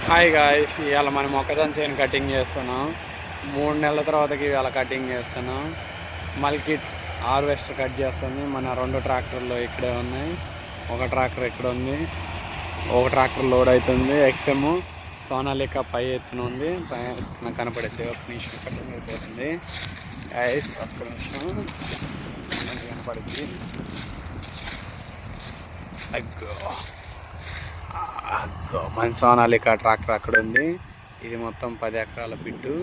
Hi guys, ఇవాళ మనం మొక్కజొన్న చేను కటింగ్ చేస్తున్నాం. 3 నెలల తర్వాతకి ఇవాళ కటింగ్ చేస్తున్నాం. మల్కిట్ హార్వెస్టర్ కట్ చేస్తుంది. మన 2 ట్రాక్టర్లు ఇక్కడే ఉన్నాయి. ఒక ట్రాక్టర్ ఇక్కడ ఉంది, ఒక ట్రాక్టర్ లోడ్ అవుతుంది. ఎక్స్ఎమ్ సోనాలిక పై ఎత్తున ఉంది. పై ఎత్తున కనపడేది ఒక నిమిషం కటింగ్ అయిపోతుంది. గాయ్స్ ఒక్క నిమిషం కనపడుద్ది. అగ్గో మన సోనాలిక ట్రాక్టర్ అక్కడ ఉంది. ఇది మొత్తం 10 ఎకరాల బిట్టు.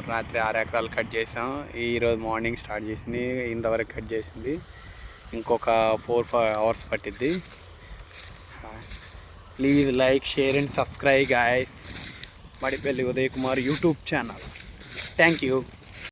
రాత్రి 6 ఎకరాలు కట్ చేసాం. ఈరోజు మార్నింగ్ స్టార్ట్ చేసింది, ఇంతవరకు కట్ చేసింది. ఇంకొక 4-5 అవర్స్ పట్టిద్ది. Please like, share and subscribe guys. Madipalli Uday Kumar YouTube channel. Thank you.